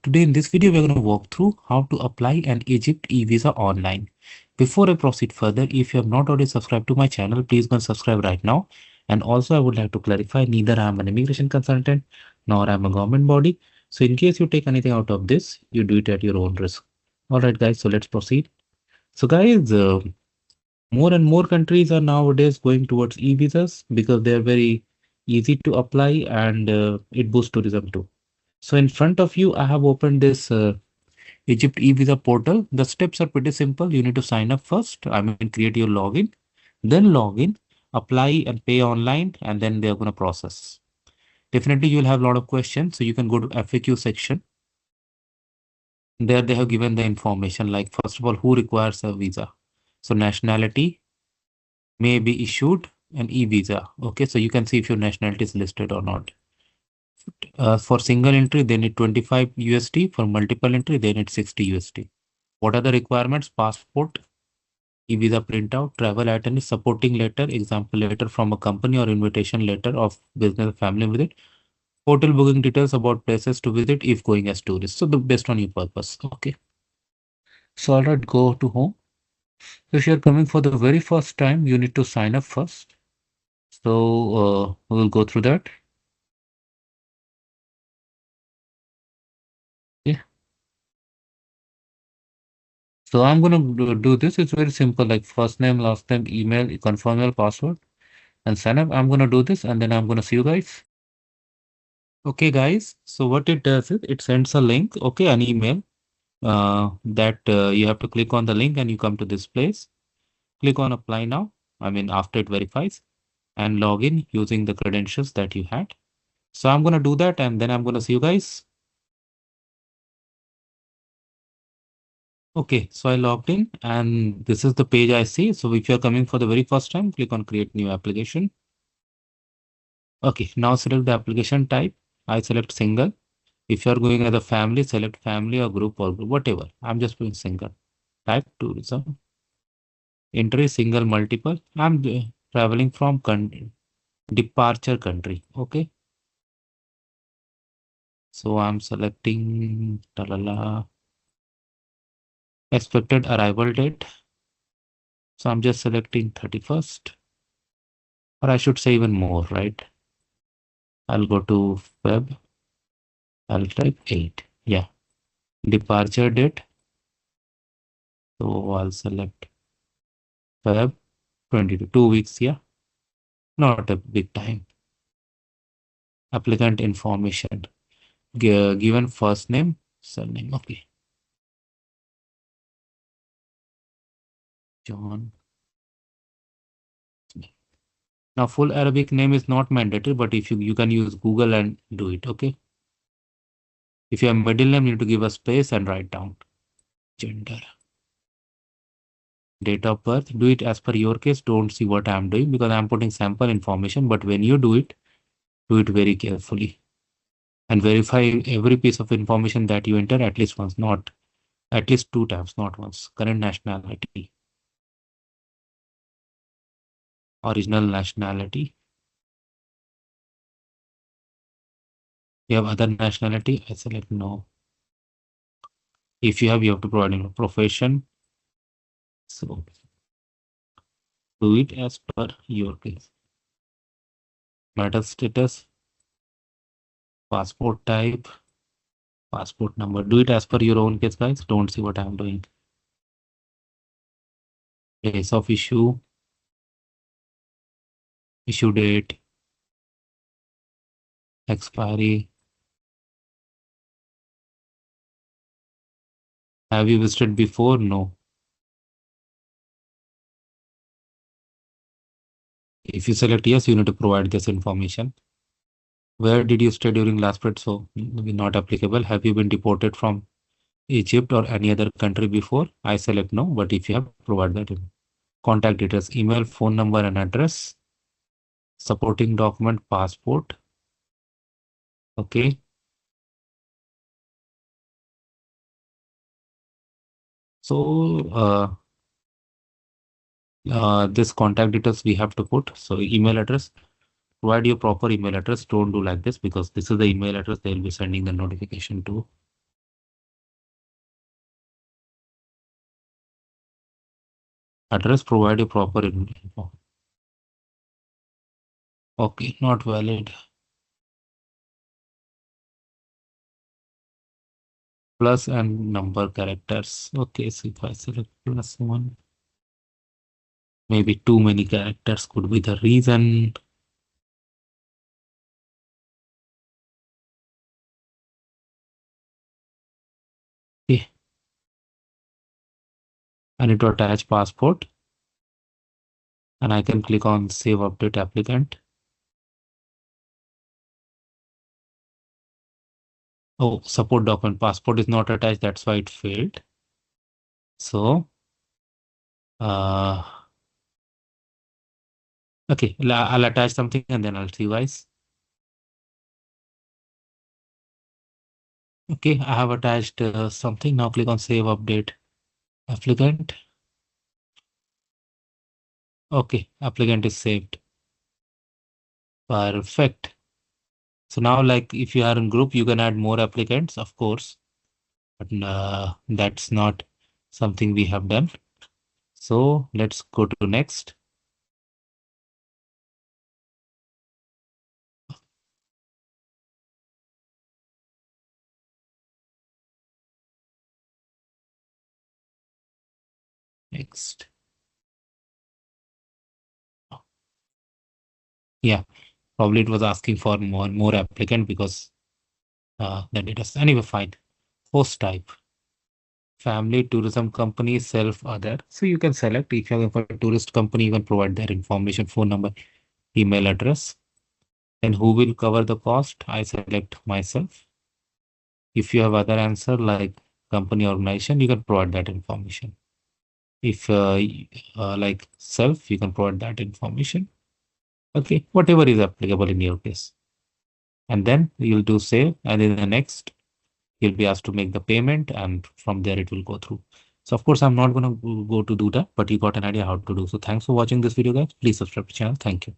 Today in this video, we're going to walk through how to apply an Egypt e-visa online. Before I proceed further, if you have not already subscribed to my channel, please go and subscribe right now. And also, I would like to clarify, neither I am an immigration consultant, nor I am a government body. So in case you take anything out of this, you do it at your own risk. All right, guys, so let's proceed. So guys, more and more countries are nowadays going towards e-visas because they are very easy to apply and it boosts tourism too. So in front of you, I have opened this Egypt e-visa portal. The steps are pretty simple. You need to sign up first. I mean, create your login, then log in, apply and pay online, and then they're going to process. Definitely, you'll have a lot of questions. So you can go to FAQ section. There they have given the information like, first of all, who requires a visa? So nationality may be issued an e-visa. Okay, so you can see if your nationality is listed or not. For single entry, they need 25 USD. For multiple entry, they need 60 USD. What are the requirements? Passport, e-visa printout, travel itinerary, supporting letter, example letter from a company or invitation letter of business family visit, hotel booking details about places to visit if going as tourist. So the based on your purpose. Okay. So all right, go to home. If you're coming for the very first time, you need to sign up first. So we'll go through that. Yeah. So I'm gonna do this. It's very simple, like first name, last name, email, confirm your password, and sign up. I'm gonna do this, and then I'm gonna see you guys. Okay, guys. So what it does is it sends a link, okay, an email that you have to click on the link and you come to this place. Click on apply now. I mean, after it verifies and log in using the credentials that you had. So I'm gonna do that, and then I'm gonna see you guys. Okay, so I logged in and this is the page I see. So if you're coming for the very first time, click on create new application. Okay, now select the application type. I select single. If you're going as a family, select family or group or group, whatever. I'm just doing single. Type tourism. Entry single multiple. I'm traveling from departure country. Okay. So I'm selecting talala, expected arrival date. So I'm just selecting 31st. Or I should say even more, right? I'll go to Feb. I'll type 8. Yeah. Departure date. So I'll select Feb 22, 2 weeks. Yeah. Not a big time. Applicant information. Given first name, surname. Okay. John. Now, full Arabic name is not mandatory, but if you can use Google and do it. Okay. If you have middle name, you need to give a space and write down gender. Date of birth, do it as per your case. Don't see what I'm doing because I'm putting sample information. But when you do it very carefully and verify every piece of information that you enter at least once, not at least 2 times, not once. Current nationality, original nationality. You have other nationality. I select no. If you have to provide a profession. So do it as per your case. Marital status, passport type, passport number. Do it as per your own case, guys. Don't see what I'm doing. Place of issue, issue date, expiry. Have you visited before? No. If you select yes, you need to provide this information. Where did you stay during last period? So not applicable. Have you been deported from Egypt or any other country before? I select no, but if you have, provide that. Contact details, email, phone number and address. Supporting document, passport. Okay. So this contact details we have to put. So email address, provide your proper email address. Don't do like this because this is the email address they'll be sending the notification to. Address provide a proper info. Okay, not valid. Plus and number characters. Okay, so if I select +1, maybe too many characters could be the reason. Okay, I need to attach passport and I can click on save update applicant. Oh, support document passport is not attached. That's why it failed. So, uh, okay, I'll attach something and then I'll see guys. Okay, I have attached something. Now click on save update applicant. Okay, applicant is saved. Perfect. So now, like if you are in group, you can add more applicants, of course, but that's not something we have done. So let's go to next. Next. Yeah, probably it was asking for more applicant because then it is anyway fine. Host type. Family, tourism company, self, other. So you can select if you're going for a tourist company, you can provide their information, phone number, email address. And who will cover the cost? I select myself. If you have other answer like company organization, you can provide that information. If like self, you can provide that information. Okay, whatever is applicable in your case. And then you'll do save, and in the next, you'll be asked to make the payment, and from there it will go through. So of course, I'm not going to go to do that, but you got an idea how to do. So thanks for watching this video, guys. Please subscribe to the channel. Thank you.